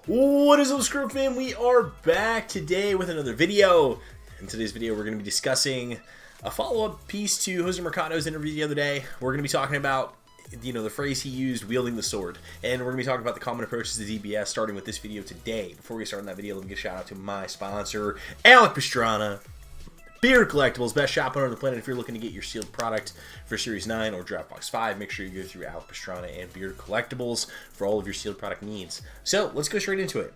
What is up, Skrindo fam? We are back today with another video. In today's video, we're going to be discussing a follow-up piece to Jose Mercado's interview the other day. We're going to be talking about, the phrase he used, wielding the sword. And we're going to be talking about the common approaches to DBS, starting with this video today. Before we start on that video, let me give a shout out to my sponsor, Alec Pastrana. Beard Collectibles, best shop on the planet. If you're looking to get your sealed product for Series 9 or Draft Box 5, make sure you go through Alec Pastrana and Beard Collectibles for all of your sealed product needs. So, let's go straight into it.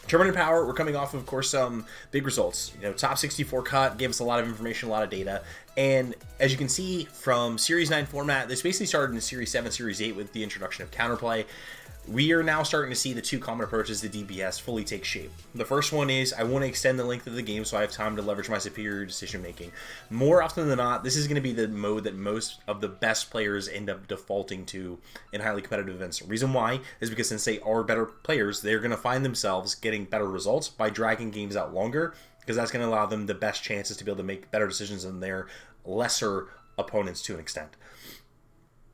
Tournament Power, we're coming off of course, some big results. Top 64 cut, gave us a lot of information, a lot of data. And as you can see from Series 9 format, this basically started in Series 7, Series 8 with the introduction of Counterplay. We are now starting to see the two common approaches to DBS fully take shape. The first one is I want to extend the length of the game so I have time to leverage my superior decision making. More often than not, this is going to be the mode that most of the best players end up defaulting to in highly competitive events. The reason why is because since they are better players, they're going to find themselves getting better results by dragging games out longer, because that's going to allow them the best chances to be able to make better decisions than their lesser opponents to an extent.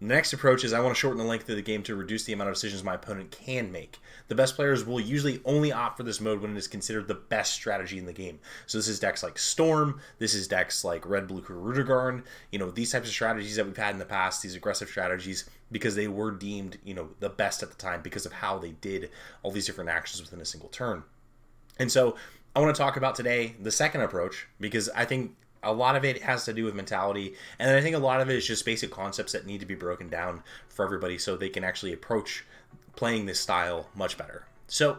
The next approach is I want to shorten the length of the game to reduce the amount of decisions my opponent can make. The best players will usually only opt for this mode when it is considered the best strategy in the game. So this is decks like Storm, this is decks like Red, Blue, Rudigarn, these types of strategies that we've had in the past, these aggressive strategies, because they were deemed, the best at the time because of how they did all these different actions within a single turn. And so I want to talk about today the second approach, because I think a lot of it has to do with mentality, and then I think a lot of it is just basic concepts that need to be broken down for everybody so they can actually approach playing this style much better. So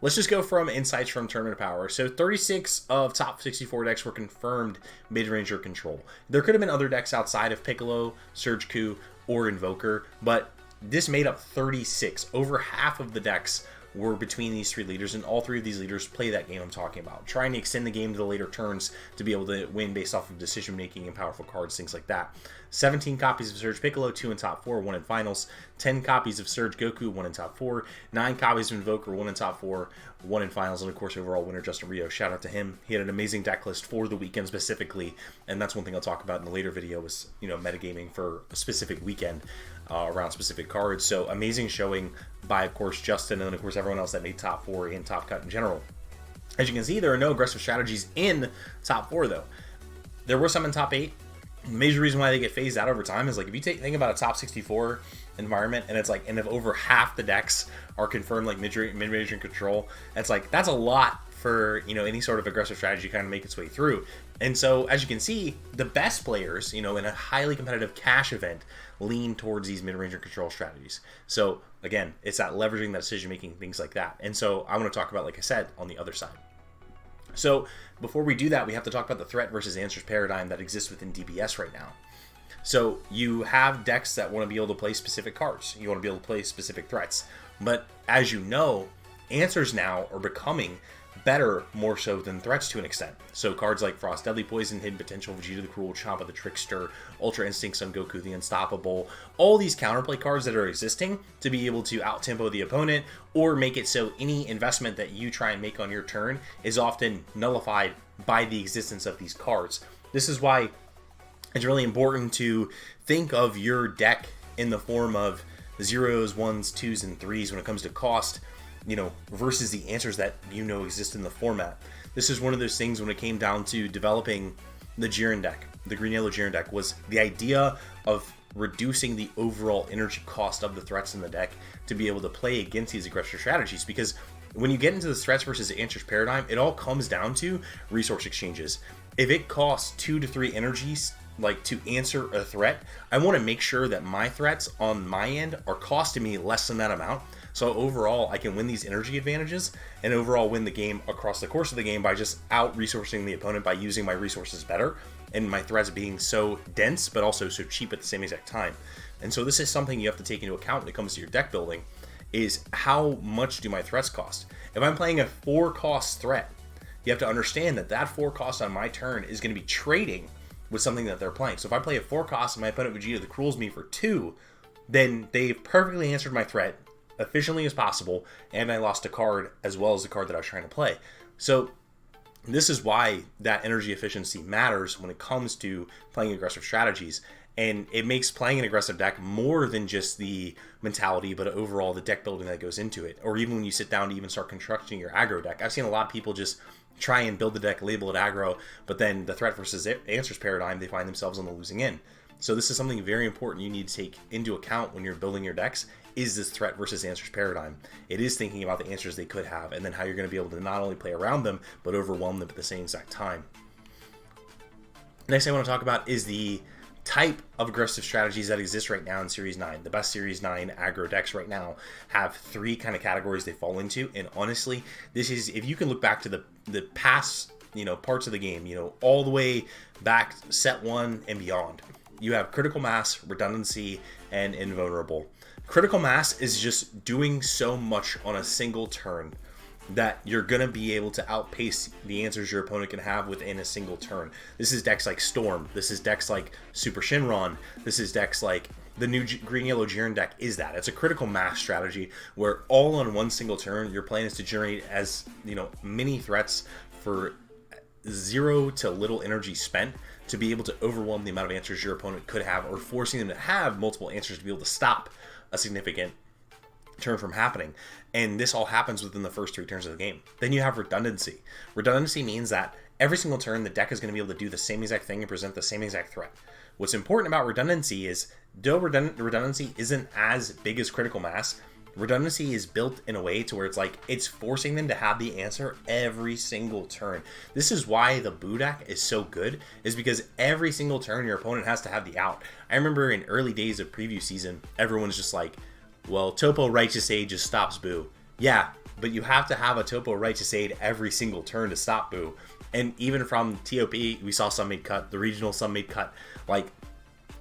let's just go from insights from Tournament Power. So 36 of top 64 decks were confirmed mid-ranger control. There could have been other decks outside of Piccolo, Surge Coup, or Invoker, but this made up 36. Over half of the decks were between these three leaders, and all three of these leaders play that game I'm talking about, trying to extend the game to the later turns to be able to win based off of decision making and powerful cards, things like that. 17 copies of Surge Piccolo, 2 in top 4, 1 in finals. 10 copies of Surge Goku, 1 in top 4. 9 copies of Invoker, 1 in top 4, 1 in finals. And of course, overall winner Justin Rio. Shout out to him. He had an amazing deck list for the weekend specifically, and that's one thing I'll talk about in the later video was metagaming for a specific weekend around specific cards. So amazing showing by of course Justin, and then of course everyone else that made top 4 and top cut in general. As you can see, there are no aggressive strategies in top 4 though. There were some in top 8. The major reason why they get phased out over time is like if you think about a top 64 environment, and it's like, and if over half the decks are confirmed like mid-range and control, that's a lot for any sort of aggressive strategy kind of make its way through. And so as you can see, the best players in a highly competitive cash event lean towards these mid-range and control strategies. So again, it's that leveraging, that decision making, things like that. And so I want to talk about, like I said, on the other side. So before we do that, we have to talk about the threat versus answers paradigm that exists within DBS right now. So you have decks that want to be able to play specific cards. You want to be able to play specific threats. But as you know, answers now are becoming better more so than threats to an extent. So cards like Frost, Deadly Poison, Hidden Potential, Vegeta the Cruel, Champa the Trickster, Ultra Instinct, Son Goku the Unstoppable, all these counterplay cards that are existing to be able to out-tempo the opponent or make it so any investment that you try and make on your turn is often nullified by the existence of these cards. This is why it's really important to think of your deck in the form of zeros, ones, twos, and threes when it comes to cost, versus the answers that exist in the format. This is one of those things when it came down to developing the Jiren deck, the green-yellow Jiren deck, was the idea of reducing the overall energy cost of the threats in the deck to be able to play against these aggressive strategies. Because when you get into the threats versus the answers paradigm, it all comes down to resource exchanges. If it costs 2 to 3 energies to answer a threat, I want to make sure that my threats on my end are costing me less than that amount. So overall, I can win these energy advantages and overall win the game across the course of the game by just out-resourcing the opponent by using my resources better and my threats being so dense but also so cheap at the same exact time. And so this is something you have to take into account when it comes to your deck building, is how much do my threats cost? If I'm playing a 4-cost threat, you have to understand that that 4 cost on my turn is going to be trading with something that they're playing. So if I play a 4 cost and my opponent Vegeta the Cruel's me for 2, then they've perfectly answered my threat efficiently as possible, and I lost a card as well as the card that I was trying to play. So This is why that energy efficiency matters when it comes to playing aggressive strategies. And it makes playing an aggressive deck more than just the mentality, but overall the deck building that goes into it. Or even when you sit down to even start constructing your aggro deck. I've seen a lot of people just try and build the deck, label it aggro, but then the threat versus answers paradigm, they find themselves on the losing end. So this is something very important you need to take into account when you're building your decks, is this threat versus answers paradigm. It is thinking about the answers they could have, and then how you're going to be able to not only play around them, but overwhelm them at the same exact time. Next thing I want to talk about is the type of aggressive strategies that exist right now in Series 9. The best Series 9 aggro decks right now have 3 kind of categories they fall into, and honestly, this is, if you can look back to the past, parts of the game, all the way back set 1 and beyond, you have critical mass, redundancy, and invulnerable. Critical mass is just doing so much on a single turn that you're going to be able to outpace the answers your opponent can have within a single turn. This is decks like Storm. This is decks like Super Shinron. This is decks like the new green-yellow Jiren deck is that. It's a critical mass strategy where all on one single turn, your plan is to generate as, many threats for 0 to little energy spent to be able to overwhelm the amount of answers your opponent could have, or forcing them to have multiple answers to be able to stop a significant turn from happening. And this all happens within the first 3 turns of the game. Then you have redundancy. Redundancy means that every single turn the deck is going to be able to do the same exact thing and present the same exact threat. What's important about redundancy is, though redundancy isn't as big as critical mass, redundancy is built in a way to where it's forcing them to have the answer every single turn. This is why the Boo deck is so good, is because every single turn your opponent has to have the out. I remember in early days of preview season, everyone's just like, well, Topo Righteous Aid just stops Boo. Yeah, but you have to have a Topo Righteous Aid every single turn to stop Boo. And even from TOP, we saw some made cut, the regional some made cut.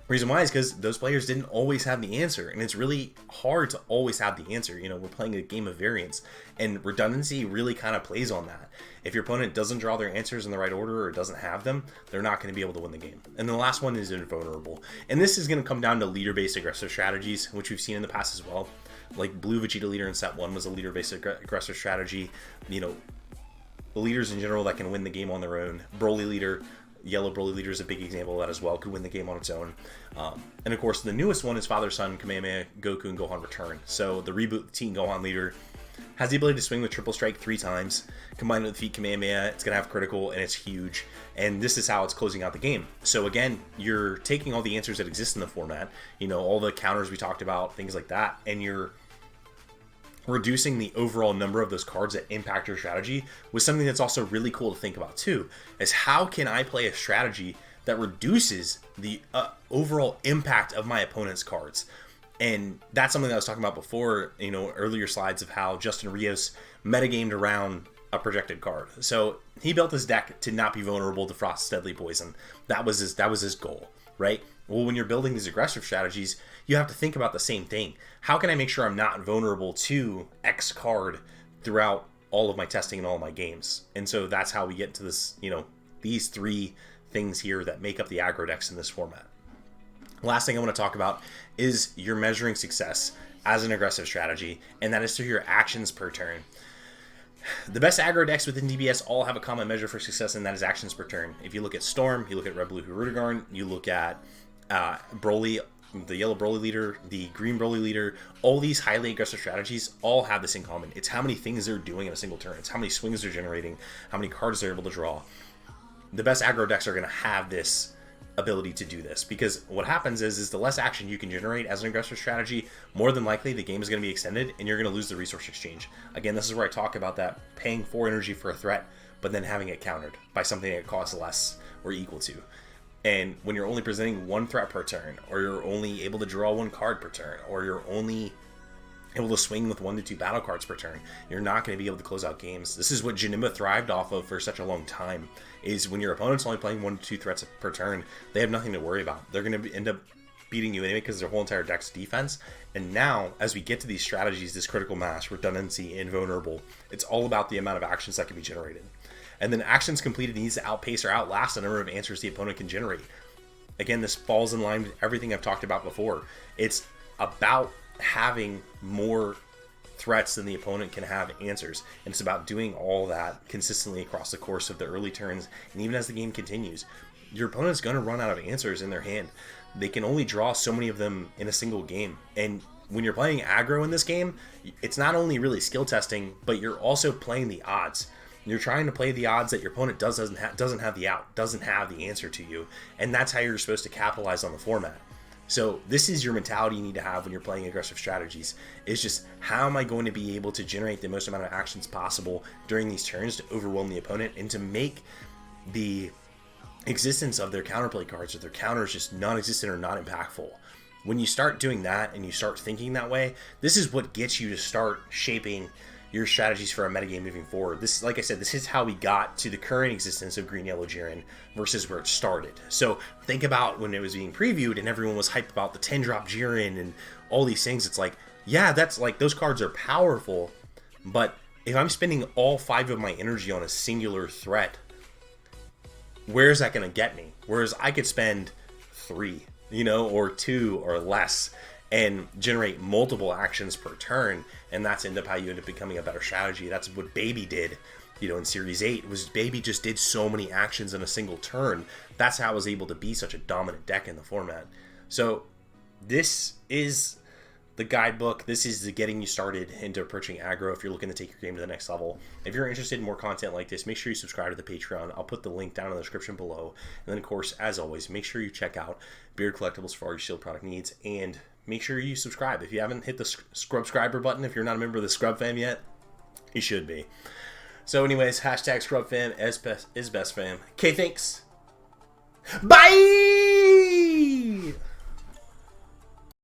Reason why is because those players didn't always have the answer, and it's really hard to always have the answer. We're playing a game of variance, and redundancy really kind of plays on that. If your opponent doesn't draw their answers in the right order or doesn't have them, they're not going to be able to win the game. And the last one is invulnerable, and this is going to come down to leader-based aggressive strategies, which we've seen in the past as well. Like Blue Vegeta leader in set 1 was a leader-based aggressive strategy. The leaders in general that can win the game on their own. Broly leader. Yellow Broly leader is a big example of that as well. Could win the game on its own. And of course, the newest one is Father Son, Kamehameha, Goku, and Gohan Return. So the reboot Teen Gohan leader has the ability to swing with triple strike 3 times. Combined with defeat Kamehameha, it's going to have critical, and it's huge. And this is how it's closing out the game. So again, you're taking all the answers that exist in the format, all the counters we talked about, things like that, and you're reducing the overall number of those cards that impact your strategy with something that's also really cool to think about too, is how can I play a strategy that reduces the overall impact of my opponent's cards. And that's something that I was talking about before, earlier slides of how Justin Rios metagamed around a projected card. So he built his deck to not be vulnerable to Frost's Deadly Poison. That was his goal, right? Well, when you're building these aggressive strategies, you have to think about the same thing. How can I make sure I'm not vulnerable to X card throughout all of my testing and all of my games? And so that's how we get to this, these 3 things here that make up the aggro decks in this format. Last thing I want to talk about is you're measuring success as an aggressive strategy, and that is through your actions per turn. The best aggro decks within DBS all have a common measure for success, and that is actions per turn. If you look at Storm, you look at Red Blue Hirudegarn, you look at Broly, the yellow Broly leader, the green Broly leader, all these highly aggressive strategies all have this in common. It's how many things they're doing in a single turn. It's how many swings they're generating, how many cards they're able to draw. The best aggro decks are going to have this ability to do this, because what happens is the less action you can generate as an aggressive strategy, more than likely the game is going to be extended and you're going to lose the resource exchange. Again, this is where I talk about that paying 4 energy for a threat, but then having it countered by something that costs less or equal to. And when you're only presenting 1 threat per turn, or you're only able to draw 1 card per turn, or you're only able to swing with 1 to 2 battle cards per turn, you're not going to be able to close out games. This is what Janemba thrived off of for such a long time, is when your opponent's only playing 1 to 2 threats per turn, they have nothing to worry about. They're going to end up beating you anyway because their whole entire deck's defense. And now, as we get to these strategies, this critical mass, redundancy, invulnerable, it's all about the amount of actions that can be generated. And then actions completed needs to outpace or outlast the number of answers the opponent can generate. Again, this falls in line with everything I've talked about before. It's about having more threats, then the opponent can have answers. And it's about doing all that consistently across the course of the early turns, and even as the game continues. Your opponent's going to run out of answers in their hand. They can only draw so many of them in a single game. And when you're playing aggro in this game, it's not only really skill testing, but you're also playing the odds. You're trying to play the odds that your opponent doesn't have the out, doesn't have the answer to you. And that's how you're supposed to capitalize on the format. So this is your mentality you need to have when you're playing aggressive strategies. Is just, how am I going to be able to generate the most amount of actions possible during these turns to overwhelm the opponent and to make the existence of their counterplay cards or their counters just non-existent or not impactful. When you start doing that and you start thinking that way, this is what gets you to start shaping your strategies for a metagame moving forward. This, like I said, this is how we got to the current existence of Green Yellow Jiren versus where it started. So think about when it was being previewed and everyone was hyped about the 10-drop Jiren and all these things. It's like, yeah, that's like, those cards are powerful, but if I'm spending all 5 of my energy on a singular threat, where's that going to get me? Whereas I could spend 3, or 2 or less and generate multiple actions per turn, and that's how you end up becoming a better strategy. That's what Baby did, in Series 8. Was Baby just did so many actions in a single turn. That's how I was able to be such a dominant deck in the format. So this is the guidebook. This is the getting you started into approaching aggro if you're looking to take your game to the next level. If you're interested in more content like this, make sure you subscribe to the Patreon. I'll put the link down in the description below. And then, of course, as always, make sure you check out Beard Collectibles for all your Shield product needs. And make sure you subscribe. If you haven't hit the Scrubscriber button, if you're not a member of the Scrub Fam yet, you should be. So anyways, hashtag Scrub Fam is best fam. Okay, thanks. Bye!